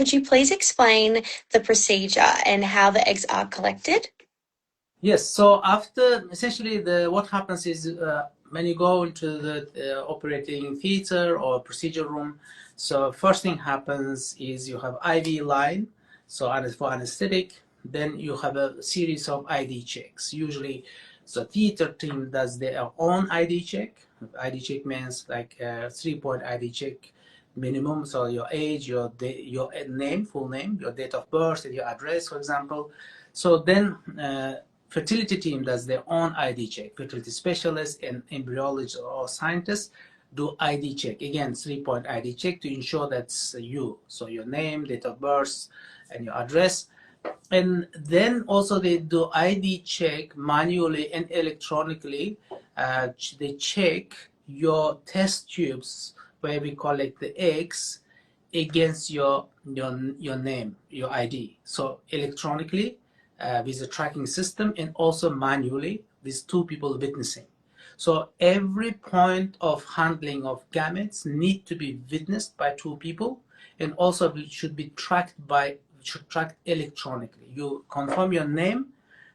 Could you please explain the procedure and how the eggs are collected? Yes, so after essentially what happens is when you go into the operating theater or procedure room, so first thing happens is you have IV line, so for anesthetic, then you have a series of ID checks. Usually, the theater team does their own ID check. ID check means like 3-point ID check minimum, so your age, your name, full name, your date of birth, and your address, for example. So then fertility team does their own ID check. Fertility specialists and embryologists or scientists do ID check. Again, 3-point ID check to ensure that's you. So your name, date of birth, and your address. And then also they do ID check manually and electronically. They check your test tubes where we collect the eggs against your name, your ID. So electronically with a tracking system and also manually with 2 people witnessing. So every point of handling of gametes need to be witnessed by 2 people, and also should be tracked electronically. You confirm your name,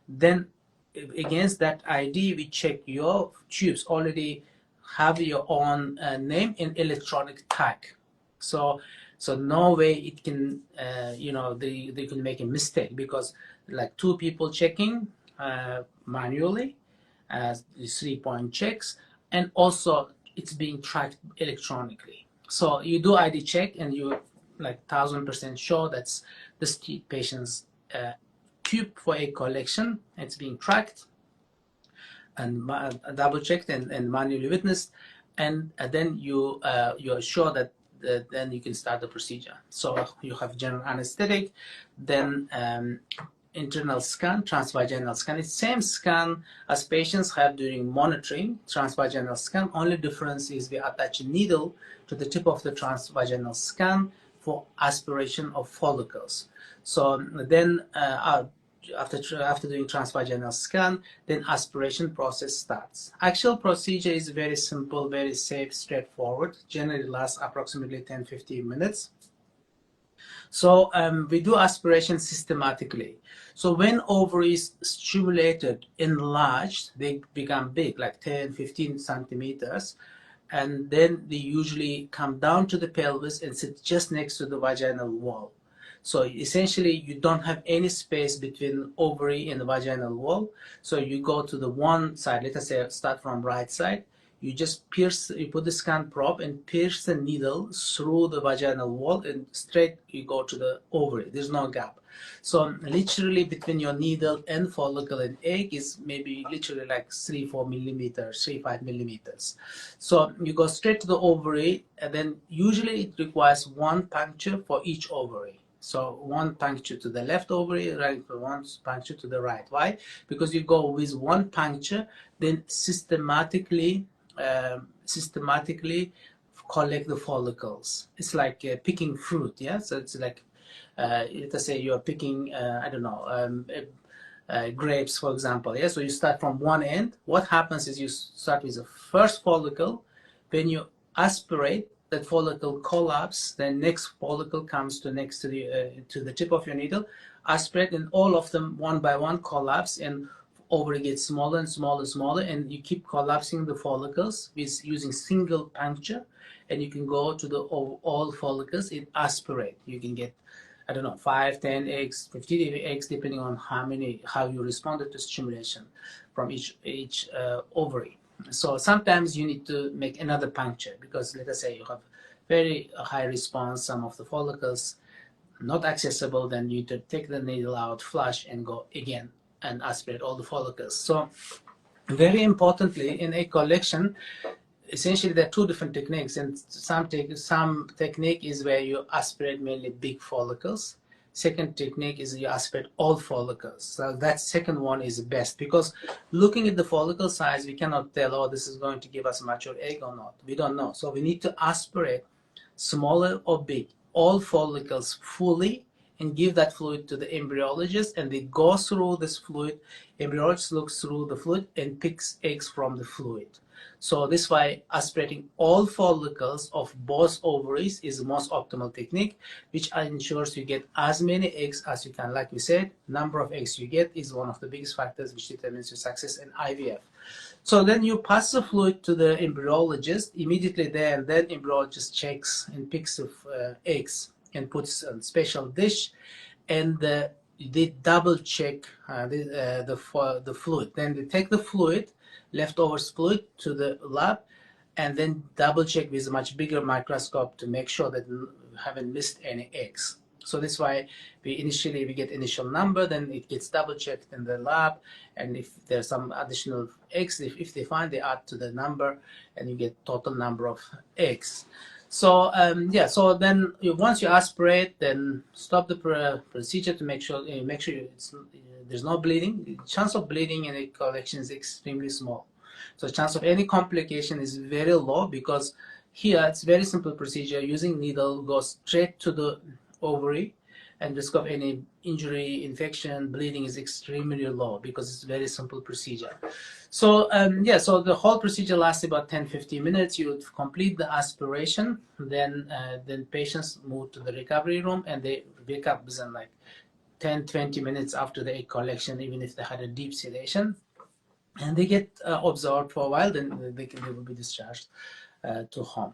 then against that ID we check your tubes already have your own name in electronic tag. So no way it can they can make a mistake, because like 2 people checking manually as the 3-point checks, and also it's being tracked electronically. So you do ID check and you like 1000% sure that's this patient's tube for egg collection. It's being tracked and double checked and manually witnessed, and then you're sure that then you can start the procedure. So you have general anesthetic, then internal scan, transvaginal scan. It's same scan as patients have during monitoring, transvaginal scan. Only difference is we attach a needle to the tip of the transvaginal scan for aspiration of follicles. So then after doing transvaginal scan, then aspiration process starts. Actual procedure is very simple, very safe, straightforward. Generally lasts approximately 10-15 minutes. So we do aspiration systematically. So when ovaries stimulated, enlarged, they become big, like 10-15 centimeters, and then they usually come down to the pelvis and sit just next to the vaginal wall. So essentially you don't have any space between ovary and the vaginal wall. So you go to the one side, let us say start from right side, you just you put the scan probe and pierce the needle through the vaginal wall, and straight you go to the ovary. There's no gap. So literally between your needle and follicle and egg is maybe literally like 3-4 millimeters, 3-5 millimeters. So you go straight to the ovary, and then usually it requires 1 puncture for each ovary. So 1 puncture to the left ovary, right, 1 puncture to the right. Why? Because you go with 1 puncture, then systematically collect the follicles. It's like picking fruit, yeah. So it's like let us say you're picking I don't know, grapes, for example. Yeah, so you start from one end. What happens is you start with the first follicle, when you aspirate, that follicle collapse, then next follicle comes to next to the tip of your needle, aspirate, and all of them one by one collapse, and ovary gets smaller and smaller and smaller, and you keep collapsing the follicles with using single puncture, and you can go to the all follicles and aspirate. You can get, I don't know, 5, 10 eggs, 50 eggs, depending on how you responded to stimulation from each ovary. So sometimes you need to make another puncture, because let us say you have very high response, some of the follicles not accessible, then you need to take the needle out, flush, and go again and aspirate all the follicles. So very importantly, in egg collection, essentially there are 2 different techniques, and some technique is where you aspirate mainly big follicles. Second technique is you aspirate all follicles. So that second one is best, because looking at the follicle size, we cannot tell, oh, this is going to give us a mature egg or not. We don't know. So we need to aspirate smaller or big, all follicles fully, and give that fluid to the embryologist, and they go through this fluid. Embryologist looks through the fluid and picks eggs from the fluid. So this why aspirating all follicles of both ovaries is the most optimal technique, which ensures you get as many eggs as you can. Like we said, number of eggs you get is one of the biggest factors which determines your success in IVF. So then you pass the fluid to the embryologist. Immediately there and then embryologist checks and picks the eggs and puts a special dish, and they double check the fluid. Then they take the fluid, leftover fluid, to the lab, and then double check with a much bigger microscope to make sure that you haven't missed any eggs. So that's why we get initial number, then it gets double checked in the lab, and if there's some additional eggs, if they find, they add to the number, and you get total number of eggs. So so then once you aspirate, then stop the procedure to make sure there's no bleeding. The chance of bleeding in a collection is extremely small. So chance of any complication is very low, because here it's very simple procedure. Using needle, goes straight to the ovary, and risk of any injury, infection, bleeding is extremely low because it's a very simple procedure. So so the whole procedure lasts about 10-15 minutes. You would complete the aspiration, then patients move to the recovery room, and they wake up within like 10-20 minutes after the egg collection, even if they had a deep sedation, and they get observed for a while. Then they will be discharged to home.